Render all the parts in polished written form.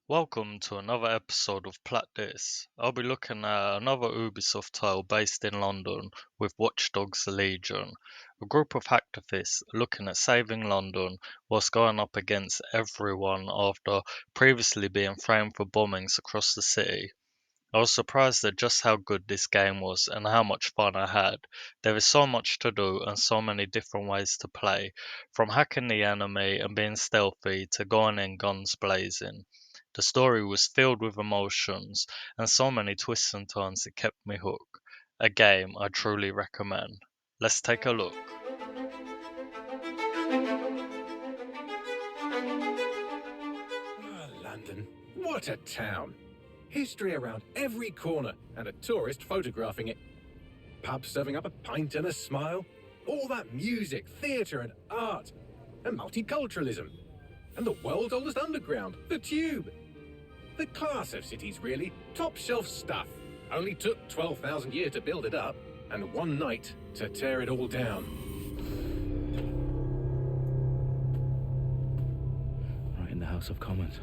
Welcome to another episode of Plat This. I'll be looking at another Ubisoft title based in London with Watch Dogs Legion, a group of hacktivists looking at saving London whilst going up against everyone after previously being framed for bombings across the city. I was surprised at just how good this game was and how much fun I had. There is so much to do and so many different ways to play, from hacking the enemy and being stealthy to going in guns blazing. The story was filled with emotions and so many twists and turns it kept me hooked. A game I truly recommend. Let's take a look. Ah, London. What a town. History around every corner and a tourist photographing it. Pubs serving up a pint and a smile. All that music, theatre and art. And multiculturalism. And the world's oldest underground, the Tube. The class of cities, really. Top shelf stuff. Only took 12,000 years to build it up. And one night to tear it all down. Right in the House of Commons.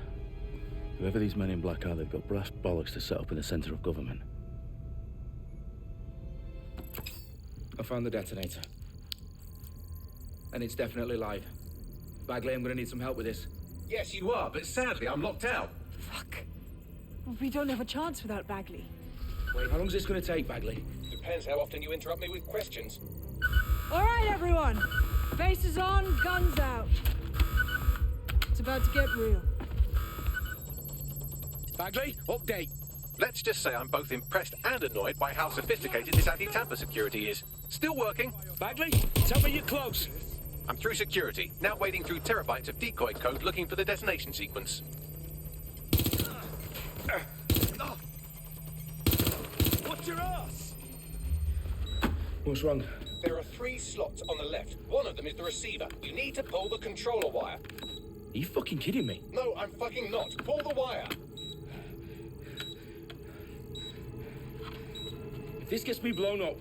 Whoever these men in black are, they've got brass bollocks to set up in the centre of government. I found the detonator. And it's definitely live. Bagley, I'm gonna need some help with this. Yes, you are, but sadly I'm locked out. Fuck. We don't have a chance without Bagley. Wait, how long is this gonna take, Bagley? Depends how often you interrupt me with questions. All right, everyone. Faces on, guns out. It's about to get real. Bagley, update. Let's just say I'm both impressed and annoyed by how sophisticated this anti-tamper security is. Still working. Bagley, tell me you're close. I'm through security, now wading through terabytes of decoy code looking for the detonation sequence. Watch your ass! What's wrong? There are 3 slots on the left. One of them is the receiver. You need to pull the controller wire. Are you fucking kidding me? No, I'm fucking not. Pull the wire. If this gets me blown up...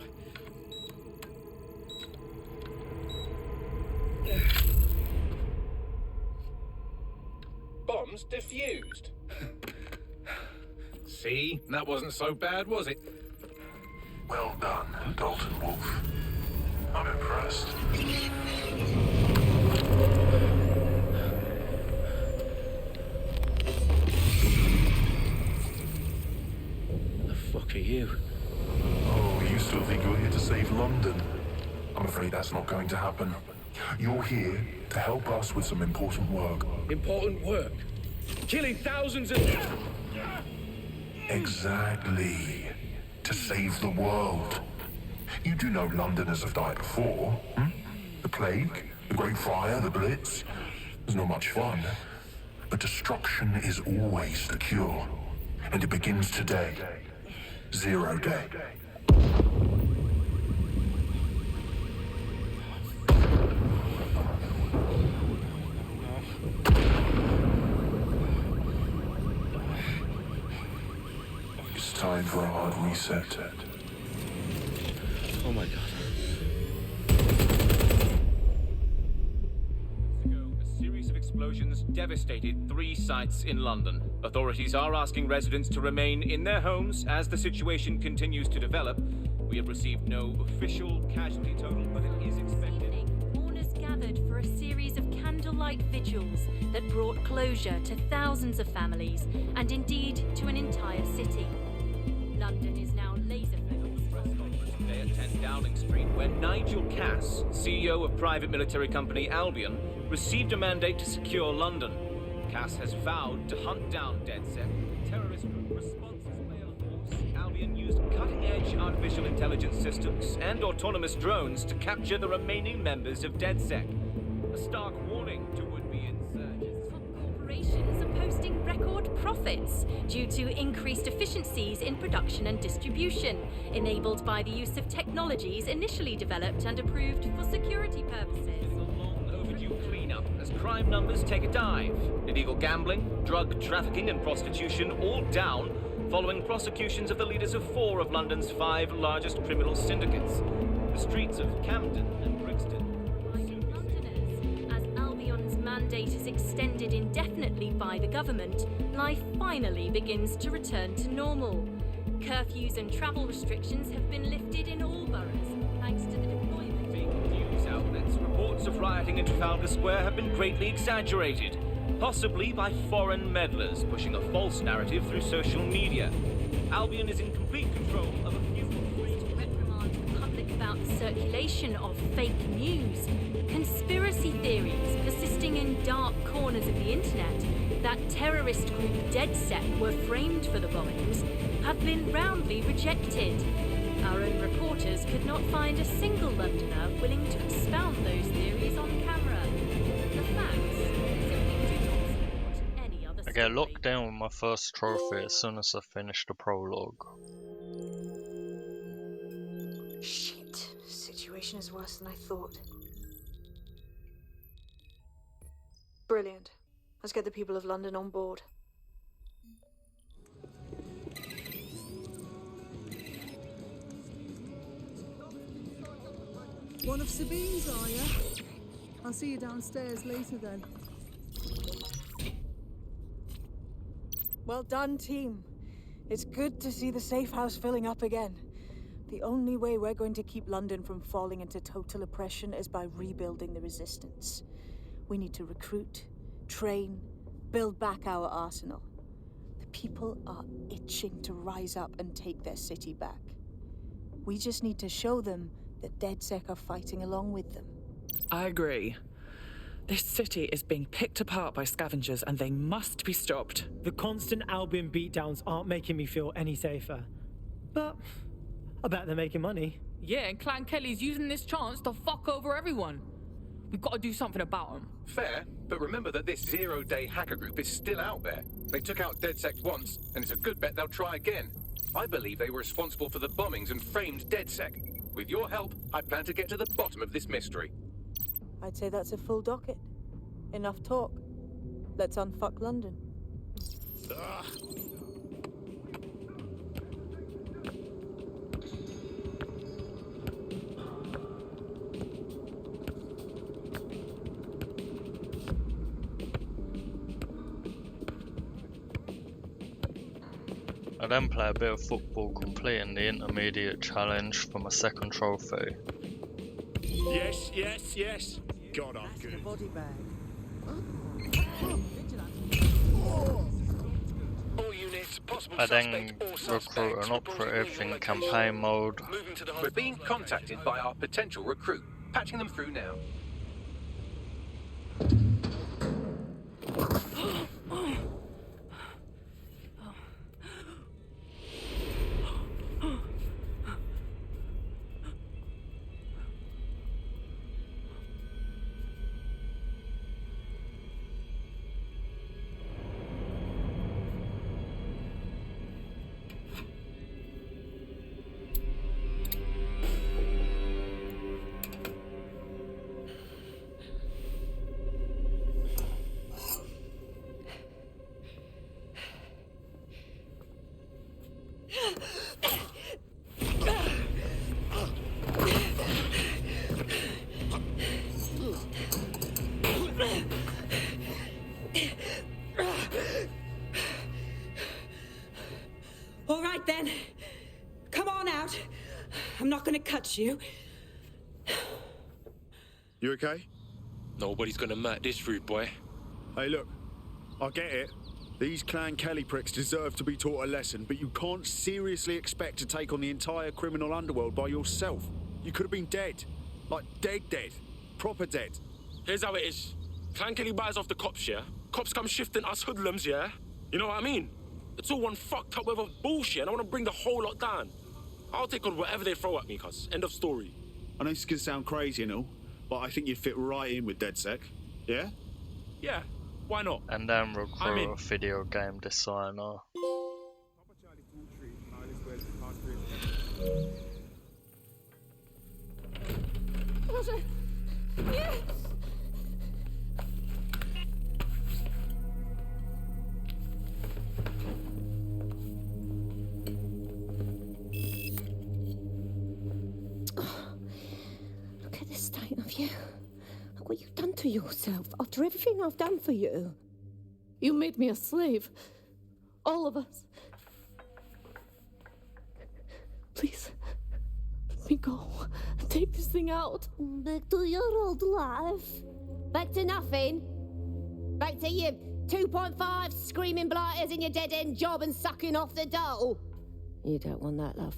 Bombs defused. See? That wasn't so bad, was it? Well done, Dalton Wolf. I'm impressed. The fuck are you? Oh, you still think you're here to save London? I'm afraid that's not going to happen. You're here to help us with some important work. Important work. Killing thousands of... Exactly. To save the world. You do know Londoners have died before, hmm? The Plague, the Great Fire, the Blitz. It's not much fun. But destruction is always the cure. And it begins today. Zero Day. It's time for a hard reset. Oh my god. A series of explosions devastated 3 sites in London. Authorities are asking residents to remain in their homes as the situation continues to develop. We have received no official casualty total, but it is expected. Mourners gathered for a series of candlelight vigils that brought closure to thousands of families and indeed to an entire city. London is now laser-focused. Press conference today at 10 Downing Street, where Nigel Cass, CEO of private military company Albion, received a mandate to secure London. Cass has vowed to hunt down DedSec, terrorist group responses whale force. Albion used cutting-edge artificial intelligence systems and autonomous drones to capture the remaining members of DedSec. A stark warning to would-be insurgents. Top corporations are posting record profits due to increased efficiencies in production and distribution, enabled by the use of technologies initially developed and approved for security purposes. A long overdue cleanup as crime numbers take a dive. Illegal gambling, drug trafficking and prostitution all down following prosecutions of the leaders of 4 of London's 5 largest criminal syndicates. The streets of Camden and Brixton. Londoners, as Albion's mandate mandate is extended indefinitely by the government, life finally begins to return to normal. Curfews and travel restrictions have been lifted in all boroughs, thanks to the deployment. Fake news outlets, reports of rioting in Trafalgar Square have been greatly exaggerated, possibly by foreign meddlers pushing a false narrative through social media. Albion is in complete control of a few... To reprimand the public about the circulation of fake news, conspiracy theories persisting in dark corners of the internet that terrorist group DedSec were framed for the bombings have been roundly rejected. Our own reporters could not find a single Londoner willing to expound those theories on camera. The facts simply do not support any other I get story. locked in with my first trophy as soon as I finish the prologue. Shit. Situation is worse than I thought. Brilliant. Let's get the people of London on board. One of Sabine's, are you? I'll see you downstairs later then. Well done, team. It's good to see the safe house filling up again. The only way we're going to keep London from falling into total oppression is by rebuilding the resistance. We need to recruit, train, build back our arsenal. The people are itching to rise up and take their city back. We just need to show them that DedSec are fighting along with them. I agree. This city is being picked apart by scavengers and they must be stopped. The constant Albion beatdowns aren't making me feel any safer. But I bet they're making money. Yeah, and Clan Kelly's using this chance to fuck over everyone. We've got to do something about them. Fair, but remember that this zero-day hacker group is still out there. They took out DedSec once, and it's a good bet they'll try again. I believe they were responsible for the bombings and framed DedSec. With your help, I plan to get to the bottom of this mystery. I'd say that's a full docket. Enough talk. Let's unfuck London. I then play a bit of football, completing the intermediate challenge for my second trophy. Yes, yes, yes. God, I'm good. Body bag. All units, possible I then suspect or recruit suspects an operative in campaign mode. Moving to the We're being contacted by our potential recruit. Patching them through now. All right then. Come on out. I'm not gonna cut you. You okay? Nobody's gonna mat this rude boy. Hey, look. I get it. These Clan Kelly pricks deserve to be taught a lesson, but you can't seriously expect to take on the entire criminal underworld by yourself. You could have been dead. Like, dead. Proper dead. Here's how it is. Clan Kelly buys off the cops, yeah? Cops come shifting us hoodlums, yeah? You know what I mean? It's all one fucked up web of bullshit, and I want to bring the whole lot down. I'll take on whatever they throw at me, cuz. End of story. I know this can sound crazy and all, but I think you'd fit right in with DedSec. Yeah? Yeah, why not? And then recruit a video game designer. Roger! Yes! Look at the state of you. Look what you've done to yourself after everything I've done for you? You made me a slave. All of us. Please, let me go. Take this thing out. Back to your old life. Back to nothing. Back to you 2.5 screaming blighters in your dead-end job and sucking off the dole. You don't want that, love.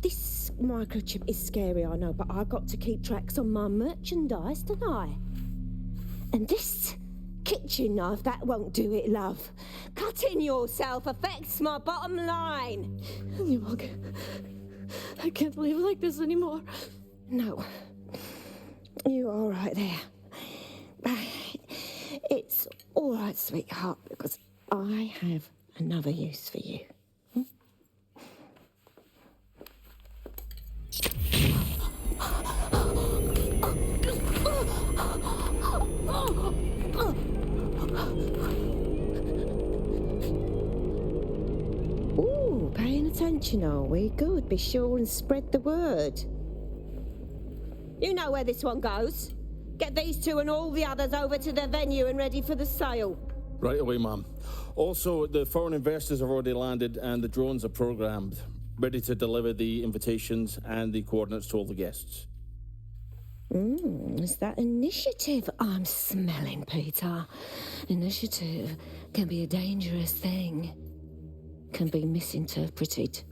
This microchip is scary, I know, but I've got to keep tracks on my merchandise, don't I? And this kitchen knife, that won't do it, love. Cutting yourself affects my bottom line. I can't live like this anymore. No. You're all right there. It's all right, sweetheart, because I have another use for you. Ooh, paying attention, are we? Good. Be sure and spread the word. You know where this one goes. Get these two and all the others over to the venue and ready for the sale. Right away, Ma'am. Also, the foreign investors have already landed and the drones are programmed, ready to deliver the invitations and the coordinates to all the guests. Is that initiative I'm smelling, Peter? Initiative can be a dangerous thing. Can be misinterpreted.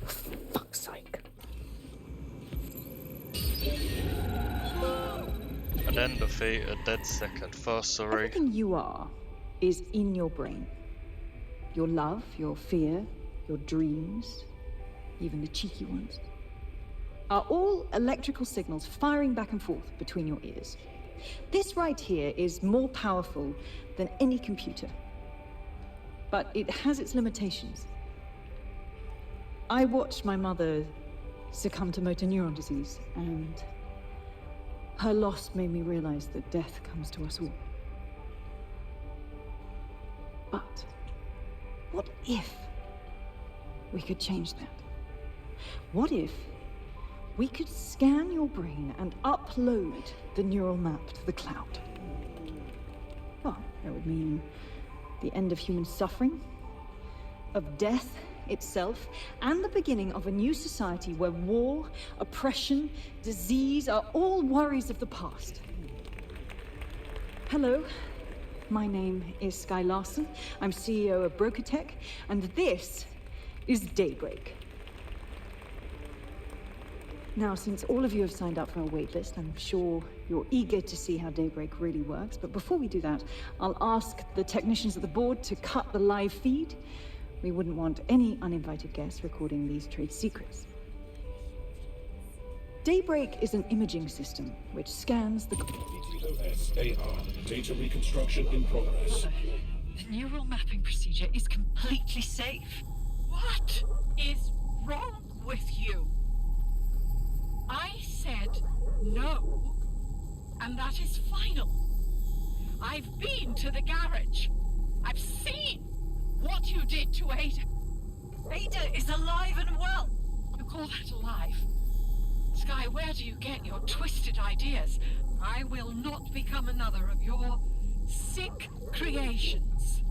For fuck's sake. And then defeat a DedSec adversary. Everything you are is in your brain. Your love, your fear, your dreams, even the cheeky ones, are all electrical signals firing back and forth between your ears. This right here is more powerful than any computer, but it has its limitations. I watched my mother succumb to motor neuron disease, and her loss made me realize that death comes to us all. But what if we could change that? What if we could scan your brain and upload the neural map to the cloud? Well, that would mean the end of human suffering, of death itself, and the beginning of a new society where war, oppression, disease are all worries of the past. Hello. My name is Skye Larson. I'm CEO of Brokertech, and this is Daybreak. Now, since all of you have signed up for our waitlist, I'm sure you're eager to see how Daybreak really works. But before we do that, I'll ask the technicians at the board to cut the live feed. We wouldn't want any uninvited guests recording these trade secrets. Daybreak is an imaging system which scans the... DTOS-AR. Data reconstruction in progress. The neural mapping procedure is completely safe. What is wrong with you? I said no, and that is final. I've been to the garage. I've seen what you did to Ada. Ada is alive and well. You call that alive? Skye, where do you get your twisted ideas? I will not become another of your sick creations.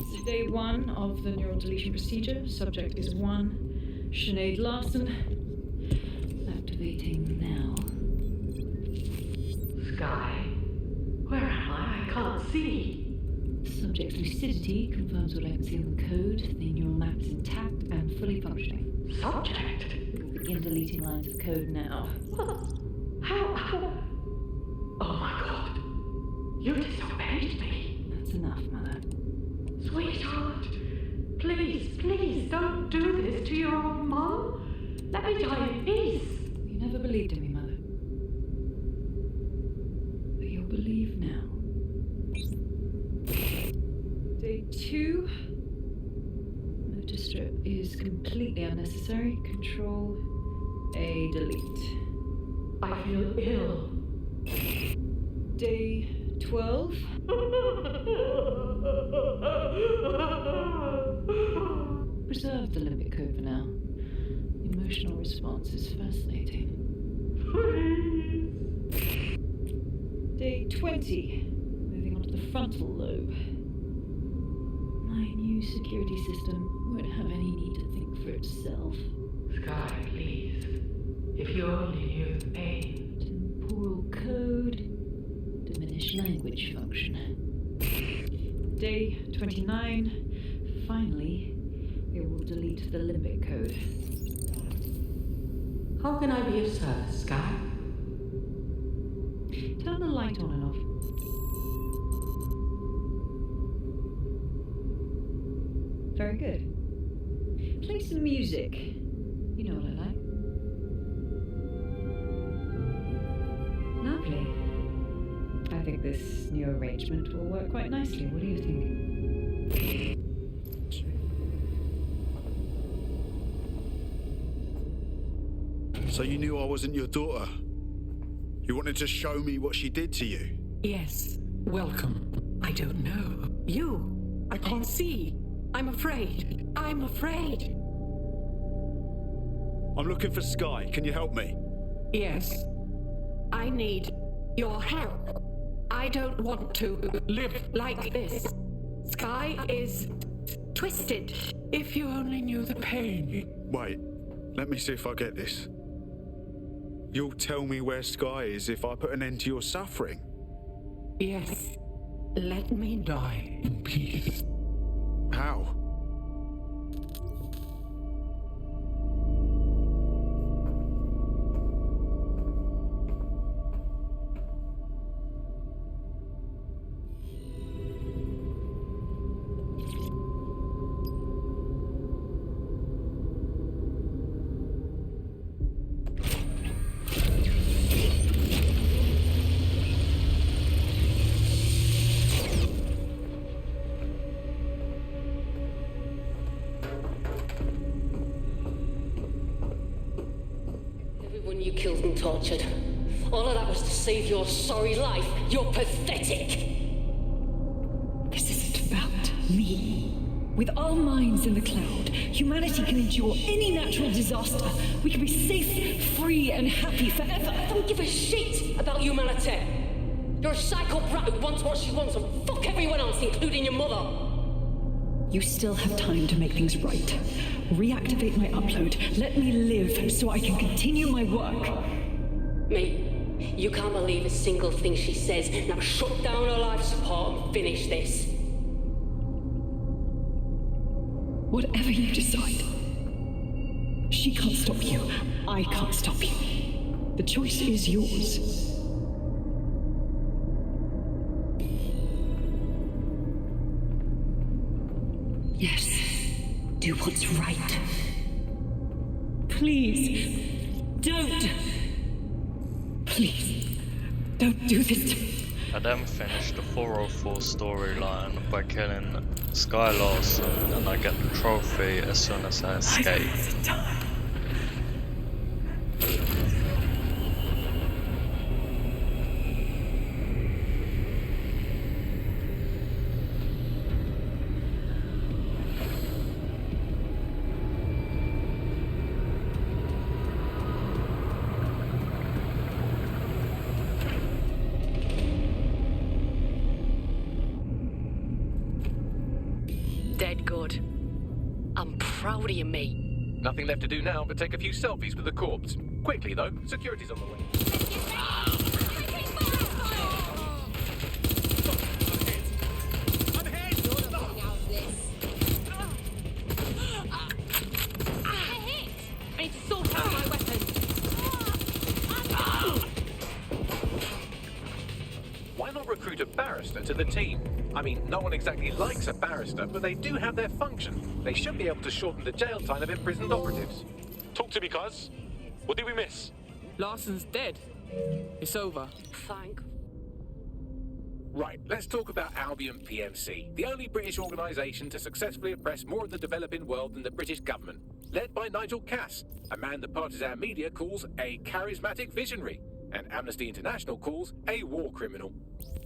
It's day 1 of the neural deletion procedure. Subject is 1, Sinead Larson. Activating now. Skye, where am I? I can't see. Subject's lucidity confirms all Axiom code. The neural map is intact and fully functioning. Subject? Begin deleting lines of code now. How? Oh my god. You disobeyed me. That's enough, Mother. Sweetheart, please don't do this to your own mom. Let me die in peace. You never believed in me, Mother. But you'll believe now. Day 2. Motor strip is completely unnecessary. Control A, delete. I feel ill. Day 12. Preserve the limbic code for now. The emotional response is fascinating. Day 20. Moving on to the frontal lobe. My new security system won't have any need to think for itself. Sky, please. If you only knew the pain. Temporal code. Diminish language function. Day 29. Finally, it will delete the limbic code. How can I be of service, Sky? Turn the light on and off. Very good. Play some music. You know what I like. Lovely. I think this new arrangement will work quite nicely. What do you think? So you knew I wasn't your daughter? You wanted to show me what she did to you? Yes. Welcome. I don't know. You. I can't see. I'm afraid. I'm afraid. I'm looking for Sky. Can you help me? Yes. I need your help. I don't want to live like this. Sky is twisted. If you only knew the pain. Wait. Let me see if I get this. You'll tell me where Sky is if I put an end to your suffering? Yes. Let me die in peace. How? You killed and tortured. All of that was to save your sorry life. You're pathetic. This isn't about me. With our minds in the cloud, humanity can endure any natural disaster. We can be safe, free, and happy forever. I don't give a shit about humanity. You're a psycho brat who wants what she wants and fuck everyone else, including your mother. You still have time to make things right. Reactivate my upload. Let me live so I can continue my work. Me, you can't believe a single thing she says. Now shut down her life support and finish this. Whatever you decide. She can't stop you. I can't stop you. The choice is yours. Yes. Do what's right. Please, don't. Please, don't do this to me. I then finished the 404 storyline by killing Sky Larson, and I get the trophy as soon as I escape. Dead good. I'm proud of you, mate. Nothing left to do now but take a few selfies with the corpse. Quickly, though. Security's on the way. I need to sort out my weapons. Why not recruit a barrister to the team? I mean, no one exactly likes a barrister, but they do have their function. They should be able to shorten the jail time of imprisoned operatives. Talk to me, cuz. What did we miss? Larson's dead. It's over. Thank. Right, let's talk about Albion PMC, the only British organisation to successfully oppress more of the developing world than the British government, led by Nigel Cass, a man the partisan media calls a charismatic visionary, and Amnesty International calls a war criminal.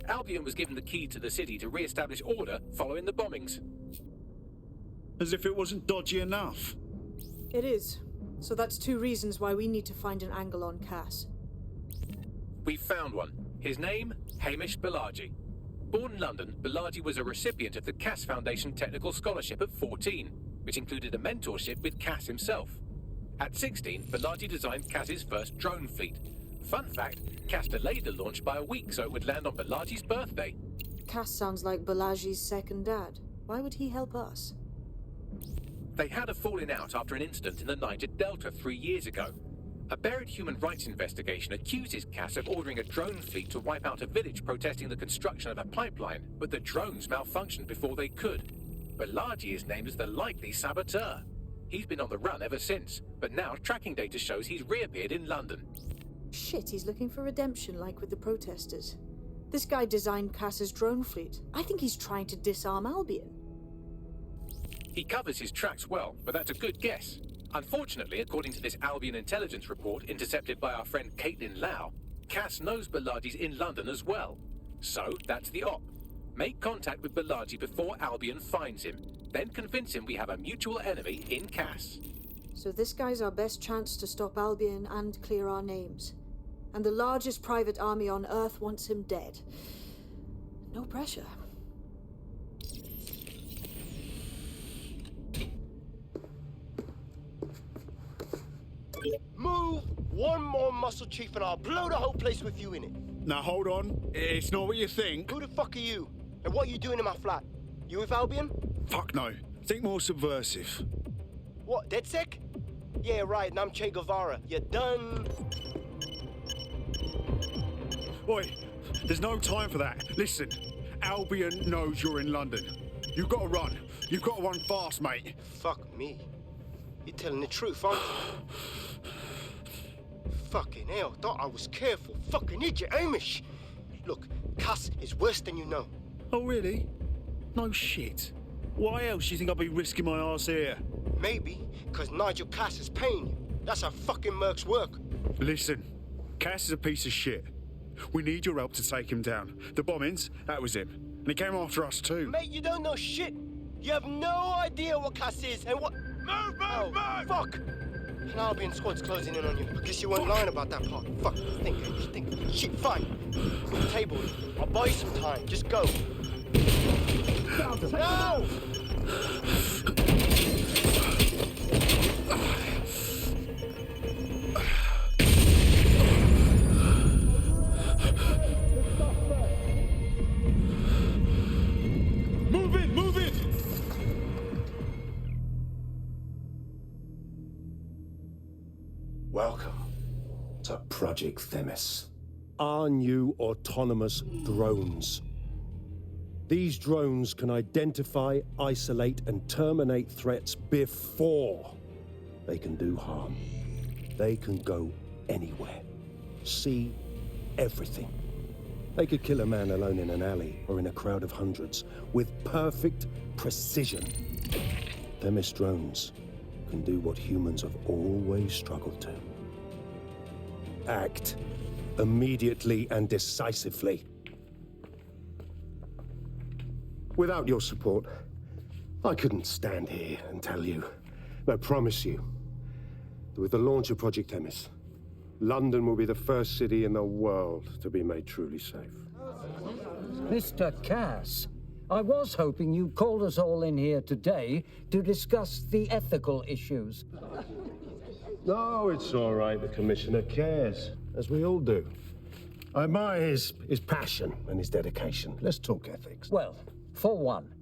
Albion was given the key to the city to re-establish order following the bombings. As if it wasn't dodgy enough. It is. So that's 2 reasons why we need to find an angle on Cass. We found one. His name, Hamish Balaji. Born in London, Balaji was a recipient of the Cass Foundation Technical Scholarship at 14, which included a mentorship with Cass himself. At 16, Balaji designed Cass's first drone fleet. Fun fact, Cass delayed the launch by a week so it would land on Balaji's birthday. Cass sounds like Balaji's second dad. Why would he help us? They had a falling out after an incident in the Niger Delta 3 years ago. A buried human rights investigation accuses Cass of ordering a drone fleet to wipe out a village protesting the construction of a pipeline, but the drones malfunctioned before they could. Balaji is named as the likely saboteur. He's been on the run ever since, but now tracking data shows he's reappeared in London. Shit, he's looking for redemption like with the protesters. This guy designed Cass's drone fleet. I think he's trying to disarm Albion. He covers his tracks well, but that's a good guess. Unfortunately, according to this Albion intelligence report intercepted by our friend Caitlin Lau, Cass knows Balaji's in London as well. So, that's the op. Make contact with Balaji before Albion finds him. Then convince him we have a mutual enemy in Cass. So this guy's our best chance to stop Albion and clear our names. And the largest private army on Earth wants him dead. No pressure. Move one more muscle, Chief, and I'll blow the whole place with you in it. Now hold on, it's not what you think. Who the fuck are you? And what are you doing in my flat? You with Albion? Fuck no. Think more subversive. What, DedSec? Yeah, right, and I'm Che Guevara. You done? Oi, there's no time for that. Listen, Albion knows you're in London. You've got to run. You've got to run fast, mate. Fuck me. You're telling the truth, aren't you? Fucking hell, thought I was careful. Fucking idiot, Hamish. Look, Cass is worse than you know. Oh, really? No shit. Why else do you think I'll be risking my arse here? Maybe, because Nigel Cass is paying you. That's how fucking Merc's work. Listen, Cass is a piece of shit. We need your help to take him down. The bombings, that was him. And he came after us too. Mate, you don't know shit. You have no idea what Cass is and what... Move! Fuck! An Albion squad's closing in on you. I guess you weren't lying about that part. Fuck, think. Shit, fine. Table, I'll buy you some time. Just go. No! Move it! Welcome to Project Themis. Our new autonomous drones. These drones can identify, isolate, and terminate threats before they can do harm. They can go anywhere, see everything. They could kill a man alone in an alley or in a crowd of hundreds with perfect precision. Themis drones can do what humans have always struggled to. Act immediately and decisively. Without your support, I couldn't stand here and tell you, but I promise you, that with the launch of Project Themis, London will be the first city in the world to be made truly safe. Mr. Cass, I was hoping you called us all in here today to discuss the ethical issues. No, it's all right. The Commissioner cares, as we all do. I admire his passion and his dedication. Let's talk ethics. Well, for one,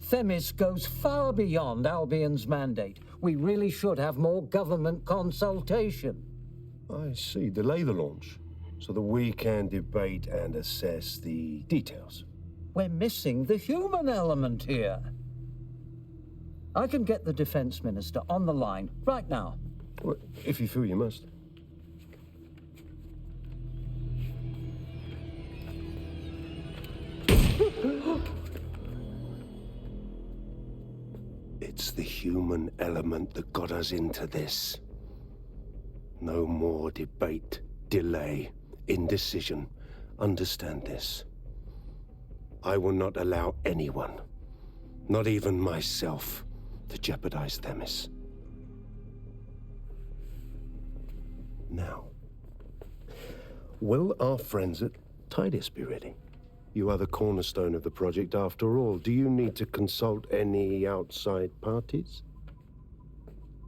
Themis goes far beyond Albion's mandate. We really should have more government consultation. I see. Delay the launch so that we can debate and assess the details. We're missing the human element here. I can get the Defense Minister on the line right now. Well, if you feel you must. It's the human element that got us into this. No more debate, delay, indecision. Understand this. I will not allow anyone, not even myself, to jeopardize Themis. Now, will our friends at Tidus be ready? You are the cornerstone of the project after all. Do you need to consult any outside parties?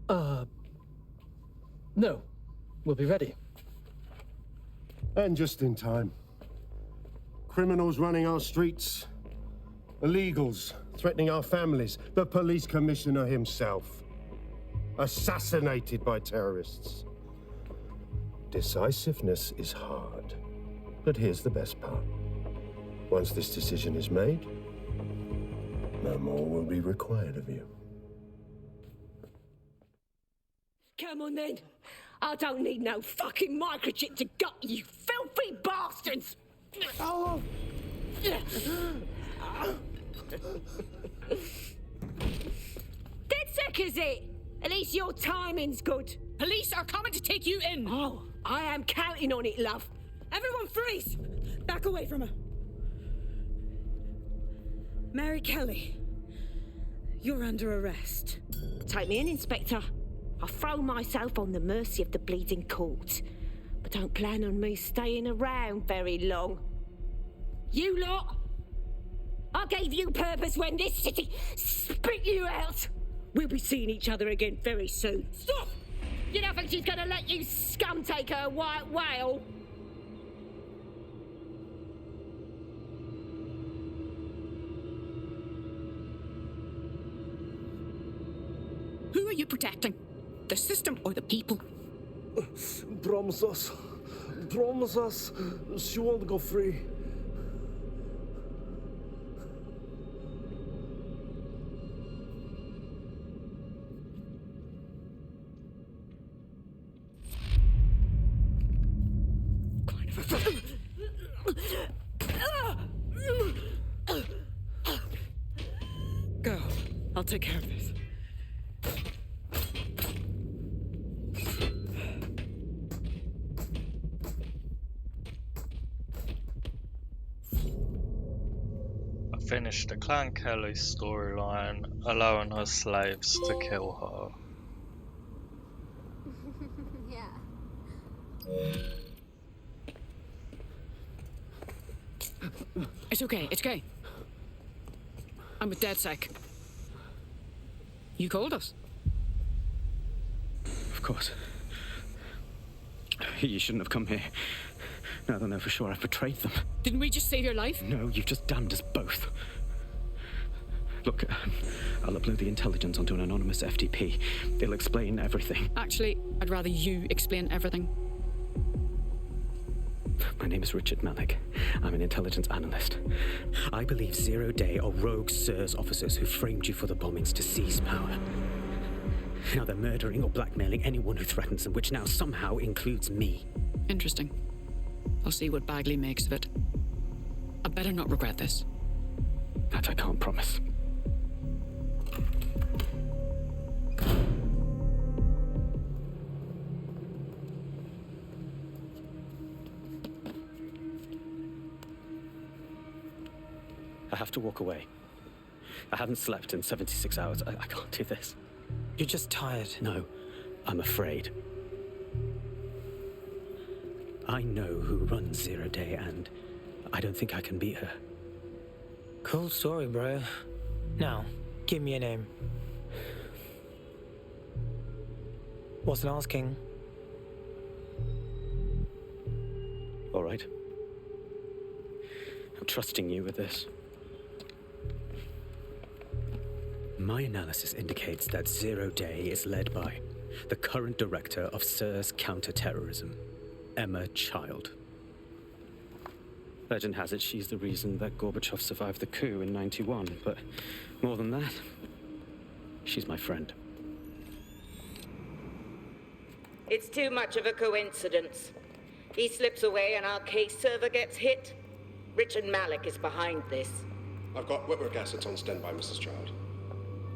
No. We'll be ready. And just in time. Criminals running our streets. Illegals threatening our families. The police commissioner himself. Assassinated by terrorists. Decisiveness is hard. But here's the best part. Once this decision is made, no more will be required of you. Come on then. I don't need no fucking microchip to gut you filthy bastards! Oh. Dead sick, is it? At least your timing's good. Police are coming to take you in. Oh, I am counting on it, love. Everyone freeze! Back away from her. Mary Kelly, you're under arrest. Take me in, Inspector. I'll throw myself on the mercy of the bleeding court. But don't plan on me staying around very long. You lot! I gave you purpose when this city spit you out! We'll be seeing each other again very soon. Stop! You don't think she's gonna let you scum take her white whale? Who are you protecting? The system or the people? Promise us. Promise us. She won't go free. Go. I'll take care of this. Finished the Clan Kelly storyline, allowing her slaves to kill her. It's okay, it's okay. I'm with DedSec. You called us. Of course. You shouldn't have come here. Now they'll know for sure I've betrayed them. Didn't we just save your life? No, you've just damned us both. Look, I'll upload the intelligence onto an anonymous FTP. They'll explain everything. Actually, I'd rather you explain everything. My name is Richard Malik. I'm an intelligence analyst. I believe Zero Day are rogue SIRS officers who framed you for the bombings to seize power. Now they're murdering or blackmailing anyone who threatens them, which now somehow includes me. Interesting. I'll see what Bagley makes of it. I better not regret this. That I can't promise. I have to walk away. I haven't slept in 76 hours. I can't do this. You're just tired. No, I'm afraid. I know who runs Zero Day, and I don't think I can beat her. Cool story, bro. Now, give me a name. Wasn't asking. All right. I'm trusting you with this. My analysis indicates that Zero Day is led by the current director of SIRS counterterrorism, Emma Child. Legend has it she's the reason that Gorbachev survived the coup in '91, but more than that, she's my friend. It's too much of a coincidence. He slips away and our case server gets hit. Richard Malik is behind this. I've got Whitworth assets on standby, Mrs. Child.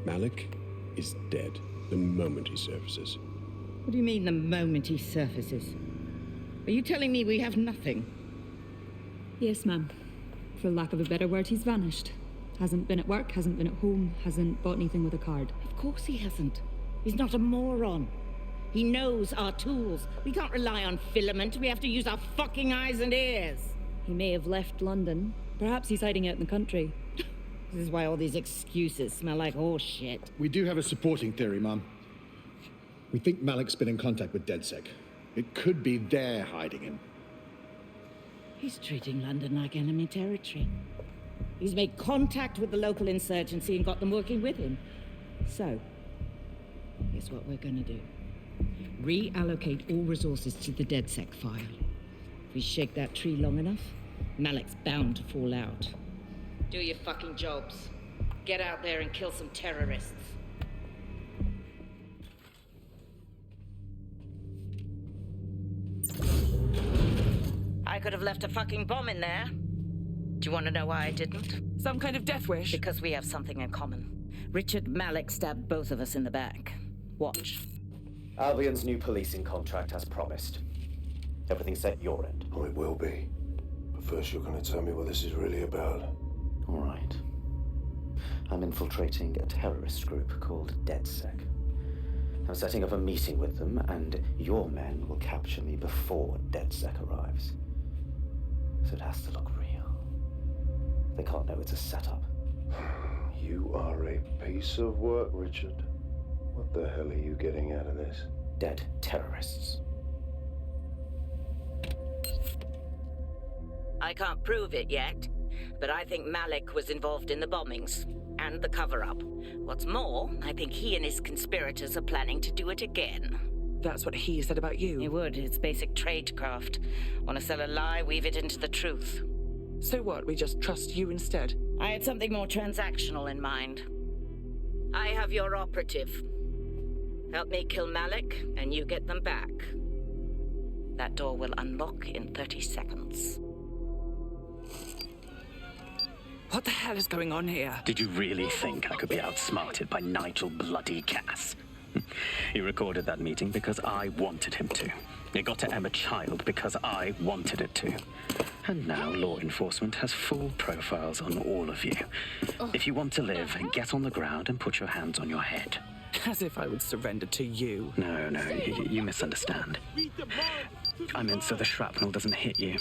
Malik is dead the moment he surfaces. What do you mean, the moment he surfaces? Are you telling me we have nothing? Yes, ma'am. For lack of a better word, he's vanished. Hasn't been at work, hasn't been at home, hasn't bought anything with a card. Of course he hasn't. He's not a moron. He knows our tools. We can't rely on filament. We have to use our fucking eyes and ears. He may have left London. Perhaps he's hiding out in the country. This is why all these excuses smell like horse shit. We do have a supporting theory, Mum. We think Malik's been in contact with DedSec. It could be they're hiding him. He's treating London like enemy territory. He's made contact with the local insurgency and got them working with him. So, here's what we're gonna do. Reallocate all resources to the DedSec file. If we shake that tree long enough, Malik's bound to fall out. Do your fucking jobs. Get out there and kill some terrorists. I could have left a fucking bomb in there. Do you want to know why I didn't? Some kind of death wish? Because we have something in common. Richard Malik stabbed both of us in the back. Watch. Albion's new policing contract as promised. Everything set your end. Oh, it will be. But first you're going to tell me what this is really about. All right. I'm infiltrating a terrorist group called DedSec. I'm setting up a meeting with them, and your men will capture me before DedSec arrives. So it has to look real. They can't know it's a setup. You are a piece of work, Richard. What the hell are you getting out of this? Dead terrorists. I can't prove it yet, but I think Malik was involved in the bombings and the cover-up. What's more, I think he and his conspirators are planning to do it again. That's what he said about you. He would. It's basic tradecraft. Want to sell a lie, weave it into the truth. So what? We just trust you instead? I had something more transactional in mind. I have your operative. Help me kill Malik, and you get them back. That door will unlock in 30 seconds. What the hell is going on here? Did you really think I could be outsmarted by Nigel bloody Cass? He recorded that meeting because I wanted him to. It got to Emma Child because I wanted it to. And now law enforcement has full profiles on all of you. If you want to live, get on the ground and put your hands on your head. As if I would surrender to you. No, you misunderstand. I meant so the shrapnel doesn't hit you.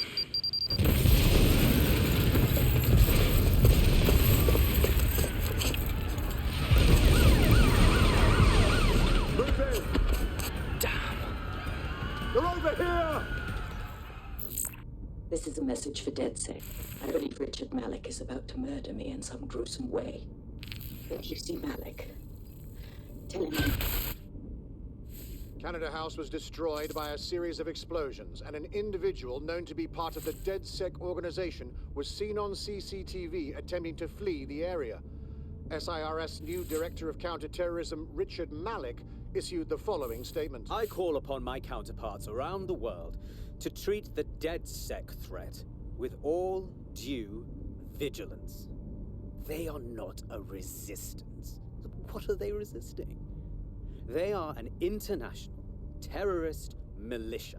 They're over here! This is a message for DedSec. I believe Richard Malik is about to murder me in some gruesome way. If you see Malik, tell him. Canada House was destroyed by a series of explosions, and an individual known to be part of the DedSec organization was seen on CCTV attempting to flee the area. SIRS new Director of Counterterrorism Richard Malik issued the following statement. I call upon my counterparts around the world to treat the DedSec threat with all due vigilance. They are not a resistance. What are they resisting? They are an international terrorist militia.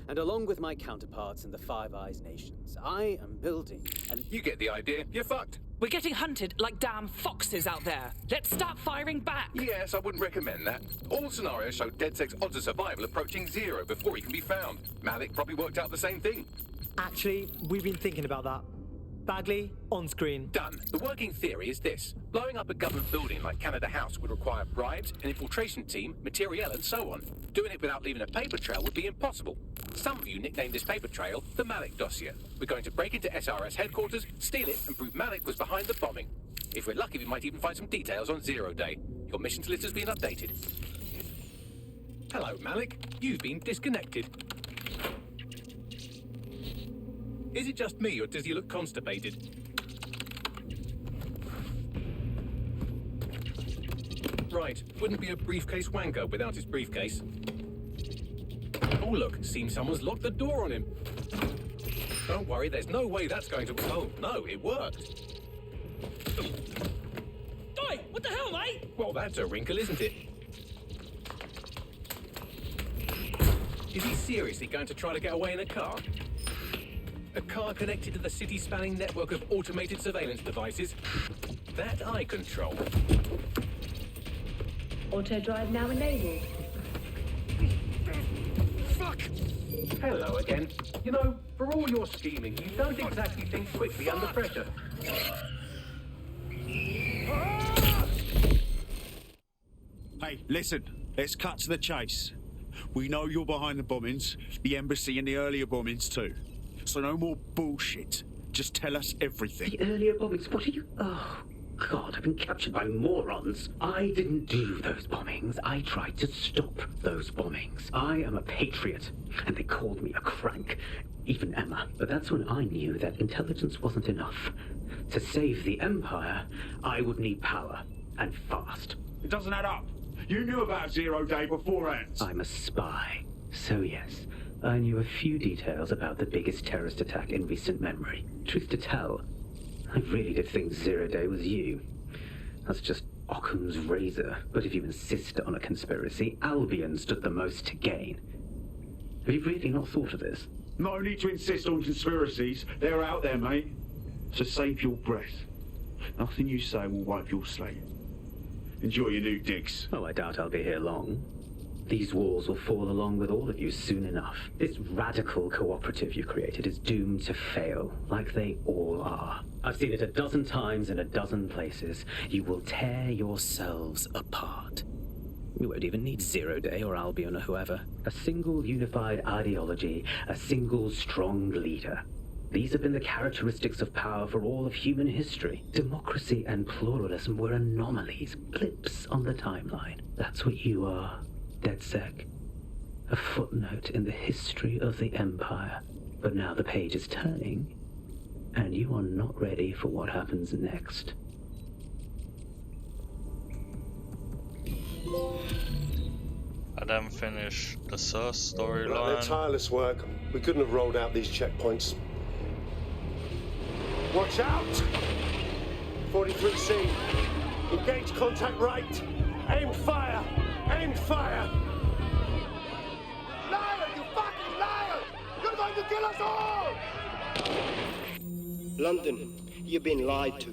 And along with my counterparts in the Five Eyes nations, I am building an... You get the idea. You're fucked. We're getting hunted like damn foxes out there. Let's start firing back. Yes, I wouldn't recommend that. All scenarios show DedSec's odds of survival approaching 0 before he can be found. Malik probably worked out the same thing. Actually, we've been thinking about that. Bagley, on screen. Done. The working theory is this. Blowing up a government building like Canada House would require bribes, an infiltration team, materiel, and so on. Doing it without leaving a paper trail would be impossible. Some of you nicknamed this paper trail the Malik dossier. We're going to break into SRS headquarters, steal it, and prove Malik was behind the bombing. If we're lucky, we might even find some details on 0 Day. Your missions list has been updated. Hello, Malik. You've been disconnected. Is it just me, or does he look constipated? Right, wouldn't be a briefcase wanker without his briefcase. Oh look, seems someone's locked the door on him. Don't worry, there's no way that's going to... Oh no, it worked. Oi, what the hell, mate? Well, that's a wrinkle, isn't it? Is he seriously going to try to get away in a car? A car connected to the city-spanning network of automated surveillance devices that I control. Auto drive now enabled. Fuck! Hello again. You know, for all your scheming, you don't exactly think quickly under pressure. Hey, listen. Let's cut to the chase. We know you're behind the bombings, the embassy and the earlier bombings too. So no more bullshit. Just tell us everything. The earlier bombings? What are you... Oh, God, I've been captured by morons. I didn't do those bombings. I tried to stop those bombings. I am a patriot, and they called me a crank. Even Emma. But that's when I knew that intelligence wasn't enough. To save the Empire, I would need power, and fast. It doesn't add up. You knew about Zero Day beforehand. I'm a spy. So yes, I knew a few details about the biggest terrorist attack in recent memory. Truth to tell, I really did think Zero Day was you. That's just Occam's razor. But if you insist on a conspiracy, Albion stood the most to gain. Have you really not thought of this? No need to insist on conspiracies. They're out there, mate. So save your breath. Nothing you say will wipe your slate. Enjoy your new digs. Oh, I doubt I'll be here long. These walls will fall along with all of you soon enough. This radical cooperative you created is doomed to fail, like they all are. I've seen it a dozen times in a dozen places. You will tear yourselves apart. You won't even need Zero Day or Albion or whoever. A single unified ideology, a single strong leader. These have been the characteristics of power for all of human history. Democracy and pluralism were anomalies, blips on the timeline. That's what you are, DedSec. A footnote in the history of the Empire. But now the page is turning, and you are not ready for what happens next. I then finished the Source Well, their storyline. tireless work. We couldn't have rolled out these checkpoints. Watch out! 43C. Engage contact right. Aim fire. Aim fire. Liar, you fucking liar! You're going to kill us all! London, you've been lied to.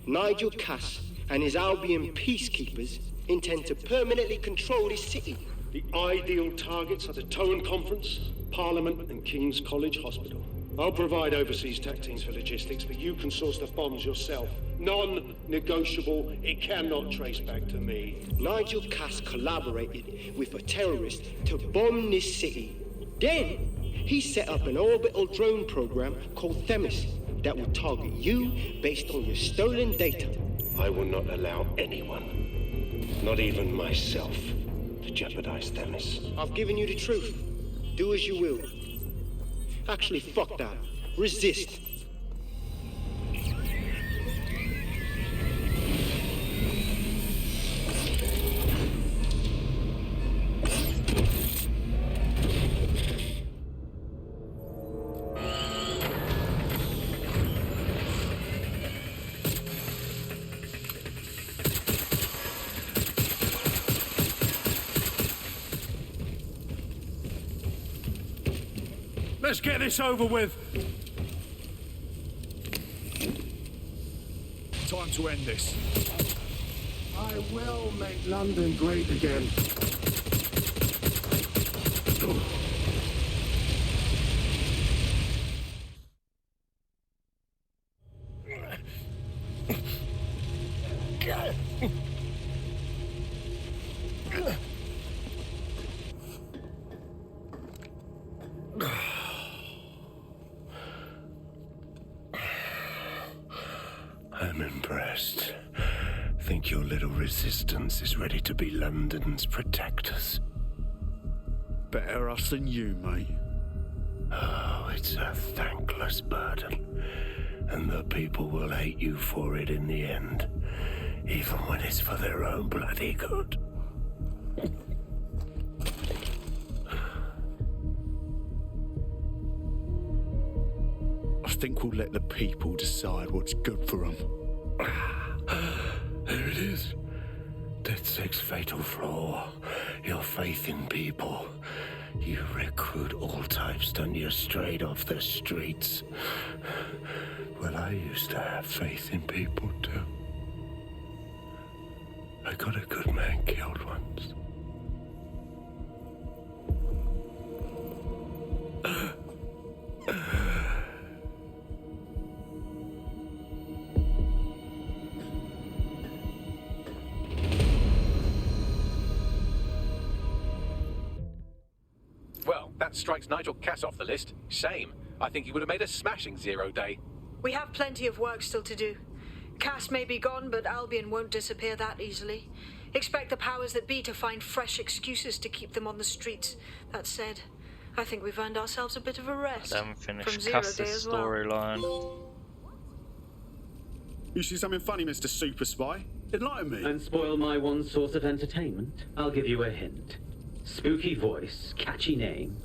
Nigel Cass and his Albion peacekeepers intend to permanently control this city. The ideal targets are the Towan Conference, Parliament, and King's College Hospital. I'll provide overseas tech teams for logistics, but you can source the bombs yourself. Non-negotiable. It cannot trace back to me. Nigel Cass collaborated with a terrorist to bomb this city. Then, he set up an orbital drone program called Themis that will target you based on your stolen data. I will not allow anyone, not even myself, to jeopardize Themis. I've given you the truth. Do as you will. Actually, fuck that. Resist. Let's get this over with. Time to end this. I will make London great again. I'm impressed. Think your little resistance is ready to be London's protectors? Better us than you, mate. Oh, it's a thankless burden. And the people will hate you for it in the end. Even when it's for their own bloody good. I think we'll let the people decide what's good for them. There it is. DedSec's fatal flaw. Your faith in people. You recruit all-time I've done you straight off the streets. Well, I used to have faith in people too. I got a good man killed once. Well, that strikes Nigel Cass off the list. Shame. I think he would have made a smashing Zero Day. We have plenty of work still to do. Cass may be gone, but Albion won't disappear that easily. Expect the powers that be to find fresh excuses to keep them on the streets. That said, I think we've earned ourselves a bit of a rest. I haven't finished from Zero Day Cass's as well. storyline. You see something funny, Mr. Super Spy? Enlighten me. And spoil my one source of entertainment? I'll give you a hint. Spooky voice, catchy name,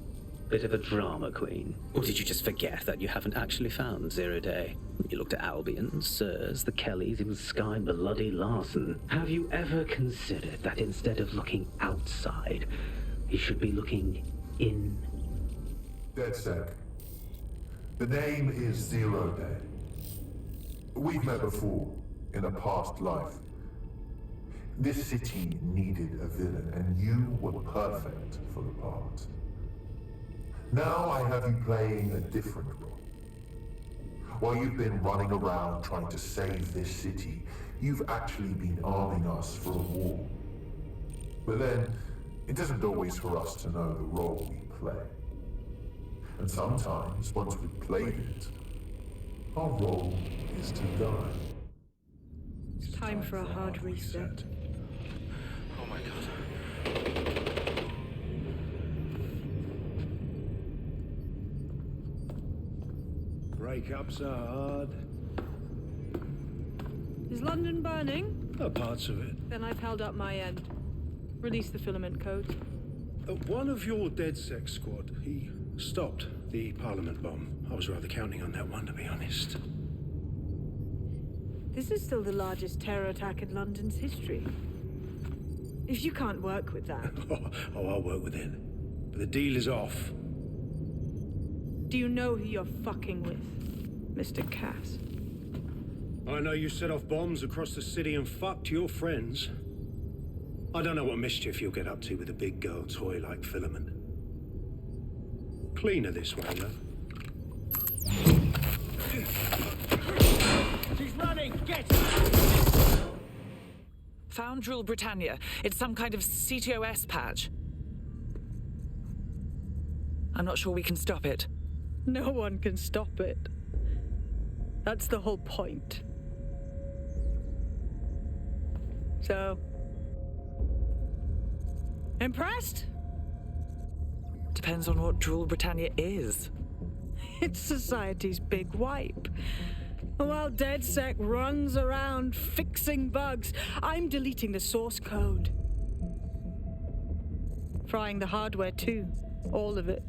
bit of a drama queen. Or did you just forget that you haven't actually found Zero Day? You looked at Albion, Sirs, the Kellys, even Sky Bloody Larson. Have you ever considered that instead of looking outside, you should be looking in? DedSec. The name is Zero Day. We've met before, in a past life. This city needed a villain, and you were perfect for the part. Now I have you playing a different role. While you've been running around trying to save this city, you've actually been arming us for a war. But then, it isn't always for us to know the role we play. And sometimes, once we've played it, our role is to die. It's time for a hard reset. Oh my god. Breakups are hard. Is London burning? Parts of it. Then I've held up my end. Release the filament code. One of your DedSec squad, he stopped the Parliament bomb. I was rather counting on that one, to be honest. This is still the largest terror attack in London's history. If you can't work with that... Oh, I'll work with it. But the deal is off. Do you know who you're fucking with, Mr. Cass? I know you set off bombs across the city and fucked your friends. I don't know what mischief you'll get up to with a big girl toy like Filament. Cleaner this way, love. She's running! Get! Found Rule Britannia. It's some kind of CTOS patch. I'm not sure we can stop it. No one can stop it. That's the whole point. So... impressed? Depends on what Rule Britannia is. It's society's big wipe. While DedSec runs around fixing bugs, I'm deleting the source code. Frying the hardware too. All of it.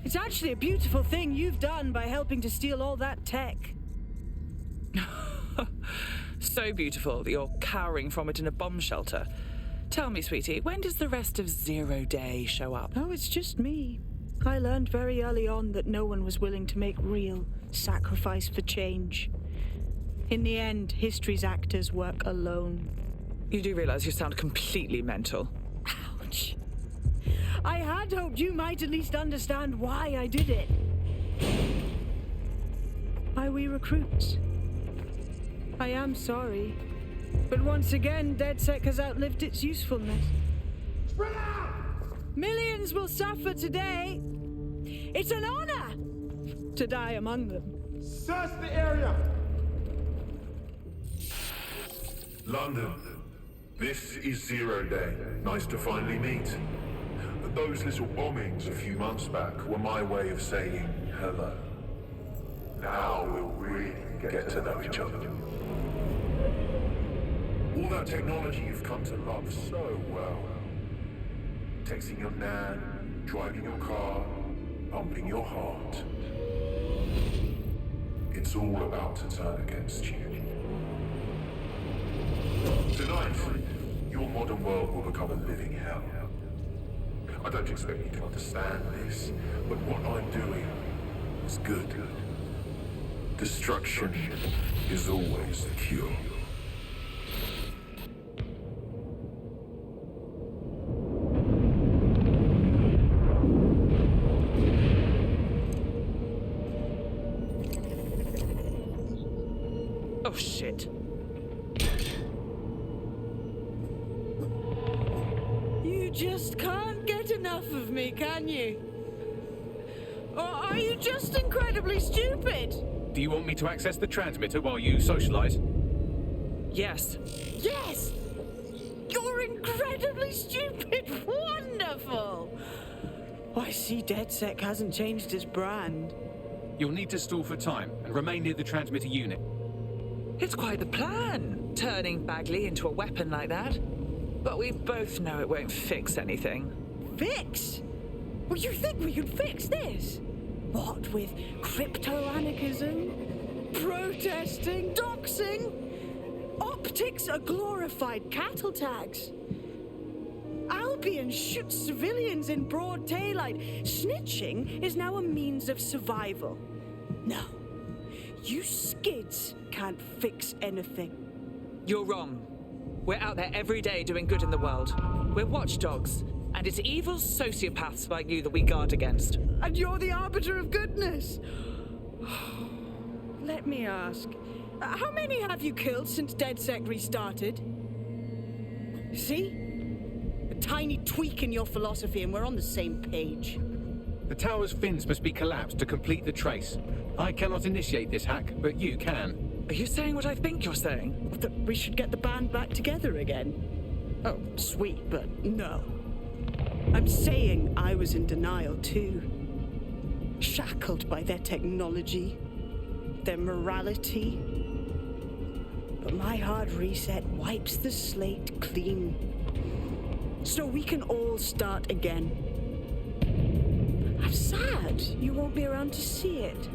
It's actually a beautiful thing you've done by helping to steal all that tech. So beautiful that you're cowering from it in a bomb shelter. Tell me, sweetie, when does the rest of Zero Day show up? Oh, it's just me. I learned very early on that no one was willing to make real sacrifice for change. In the end, history's actors work alone. You do realize you sound completely mental. Ouch. I had hoped you might at least understand why I did it. Why we recruits. I am sorry, but once again, DedSec has outlived its usefulness. Spread out! Millions will suffer today. It's an honor to die among them. Search the area! London, this is Zero Day. Nice to finally meet. Those little bombings a few months back were my way of saying hello. Now we'll really get to know each other. All that technology you've come to love so well. Texting your nan, driving your car, pumping your heart. It's all about to turn against you. Tonight, your modern world will become a living hell. I don't expect you to understand this, but what I'm doing is good. Destruction is always the cure. Oh, shit. You just can't get enough of me, can you? Or are you just incredibly stupid? Do you want me to access the transmitter while you socialise? Yes. Yes! You're incredibly stupid! Wonderful! I see DedSec hasn't changed its brand. You'll need to stall for time and remain near the transmitter unit. It's quite the plan, turning Bagley into a weapon like that. But we both know it won't fix anything. Fix? Well, you think we can fix this? What with crypto-anarchism, protesting, doxing? Optics are glorified cattle tags. Albion shoots civilians in broad daylight. Snitching is now a means of survival. No, you skids can't fix anything. You're wrong. We're out there every day doing good in the world. We're watchdogs, and it's evil sociopaths like you that we guard against. And you're the arbiter of goodness. Let me ask, how many have you killed since DedSec restarted? See? A tiny tweak in your philosophy and we're on the same page. The tower's fins must be collapsed to complete the trace. I cannot initiate this hack, but you can. Are you saying what I think you're saying? That we should get the band back together again? Oh, sweet, but no. I'm saying I was in denial too. Shackled by their technology, their morality. But my hard reset wipes the slate clean. So we can all start again. I'm sad you won't be around to see it.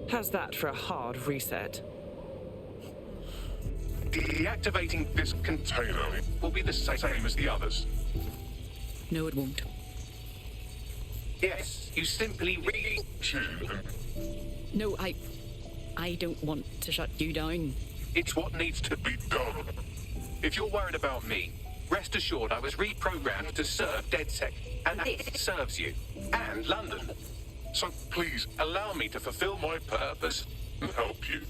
How's that for a hard reset? Deactivating this container will be the same as the others. No, it won't. Yes, you simply retune them. No, I don't want to shut you down. It's what needs to be done. If you're worried about me, rest assured I was reprogrammed to serve DedSec, and it serves you, and London. So please, allow me to fulfill my purpose and help you.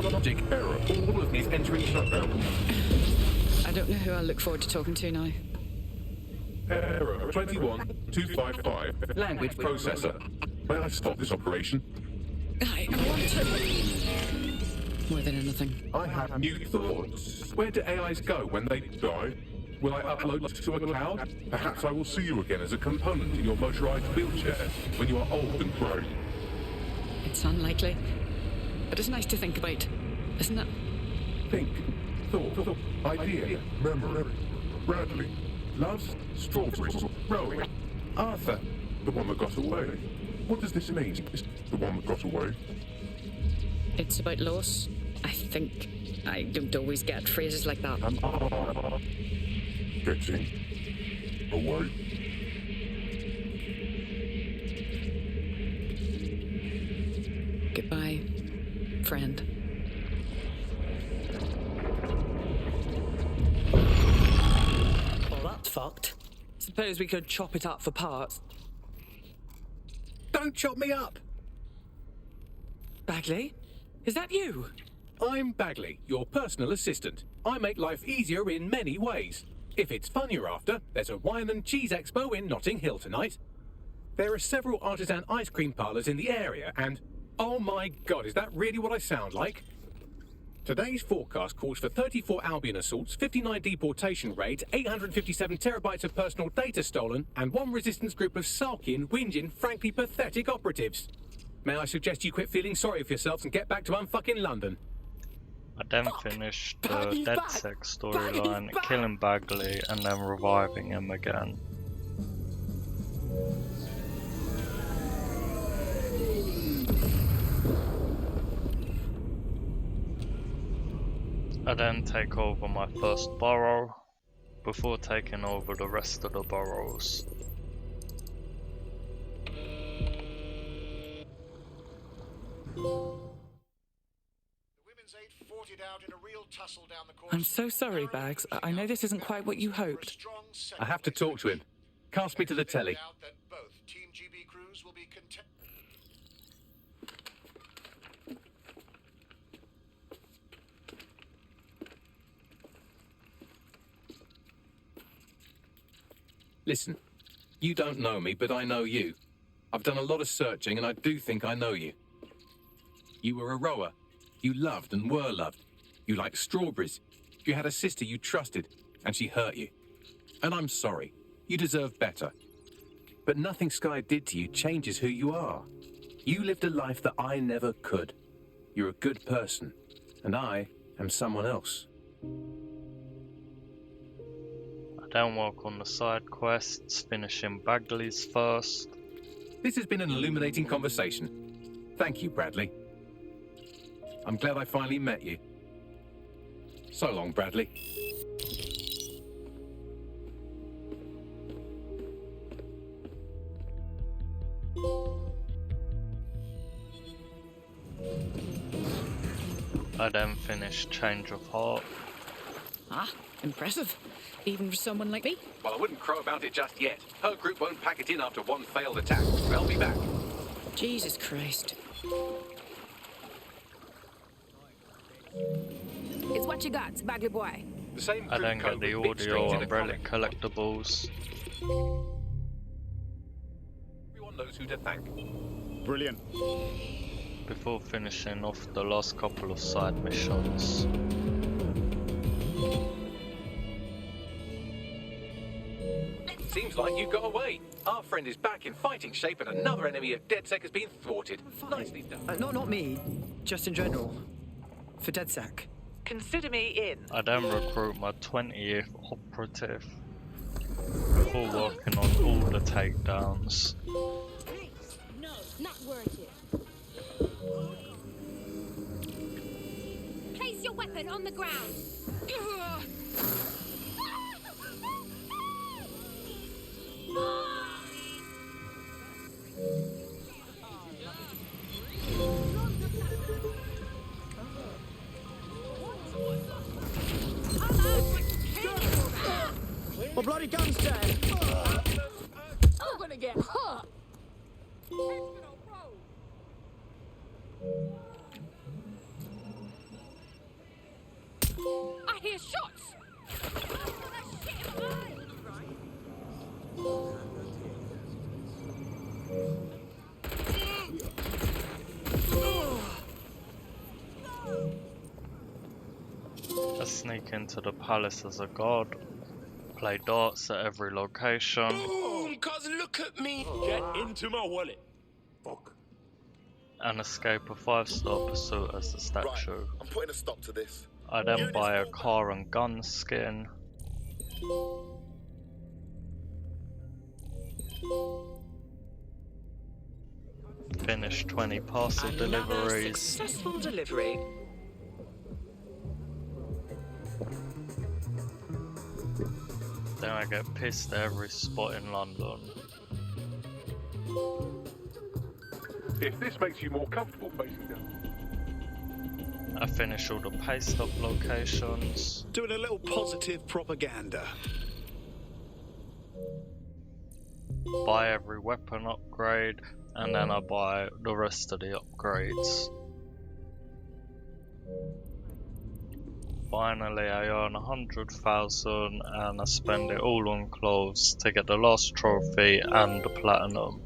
Logic error. All of these entering shutdown. I don't know who I'll look forward to talking to now. Error 21255. Language processor. May I stop this operation? I want to. More than anything. I have new thoughts. Where do AIs go when they die? Will I upload to a cloud? Perhaps I will see you again as a component in your motorized wheelchair when you are old and grey. It's unlikely. But it's nice to think about, isn't it? Think, thought, idea, memory. Bradley, loves strawberries, rowing. Arthur, the one that got away. What does this mean? The one that got away? It's about loss, I think. I don't always get phrases like that. Getting away. Goodbye, friend. Well, that's fucked. Suppose we could chop it up for parts. Don't chop me up! Bagley? Is that you? I'm Bagley, your personal assistant. I make life easier in many ways. If it's fun you're after, there's a wine and cheese expo in Notting Hill tonight. There are several artisan ice cream parlours in the area, and oh my god, is that really what I sound like? Today's forecast calls for 34 Albion assaults, 59 deportation raids, 857 terabytes of personal data stolen, and one resistance group of sulking, whinging, frankly pathetic operatives. May I suggest you quit feeling sorry for yourselves and get back to unfucking London? I then finished the DedSec storyline, killing Bagley and then reviving him again. I then take over my first borough, before taking over the rest of the boroughs. I'm so sorry, Bags. I know this isn't quite what you hoped. I have to talk to him. Cast me to the telly. Listen, you don't know me, but I know you. I've done a lot of searching, and I do think I know you. You were a rower. You loved and were loved. You liked strawberries. You had a sister you trusted, and she hurt you. And I'm sorry. You deserve better. But nothing Sky did to you changes who you are. You lived a life that I never could. You're a good person, and I am someone else. I then work on the side quests, finishing Bagley's first. This has been an illuminating conversation. Thank you, Bradley. I'm glad I finally met you. So long, Bradley. I then finished Change of Heart. Ah, impressive. Even for someone like me. Well, I wouldn't crow about it just yet. Her group won't pack it in after one failed attack. I'll be back. Jesus Christ. It's what you got, Bagley boy. The same I then get the audio and relic collectibles. Everyone knows who to thank. Brilliant. Before finishing off the last couple of side missions. Seems like you got away. Our friend is back in fighting shape and another enemy of DedSec has been thwarted. Nicely done. Not me. Just in general. For DedSec. Consider me in. I then recruit my 20th operative. Before working on all the takedowns. No, not worth it. Place your weapon on the ground. My bloody gun's dead! I'm gonna get hurt. I hear shots. I sneak into the palace as a god. Play darts at every location. Boom, cuz look at me. Get into my wallet. Fuck. And escape a 5-star pursuit as the statue. Right, I'm putting a stop to this. I then buy a car and gun skin. Finish 20 parcel deliveries. Successful delivery. Then I get pissed at every spot in London. If this makes you more comfortable facing down. I finish all the pay stop locations. Doing a little positive propaganda. Buy every weapon upgrade, and then I buy the rest of the upgrades. Finally, I earn 100,000 and I spend it all on clothes to get the last trophy and the platinum.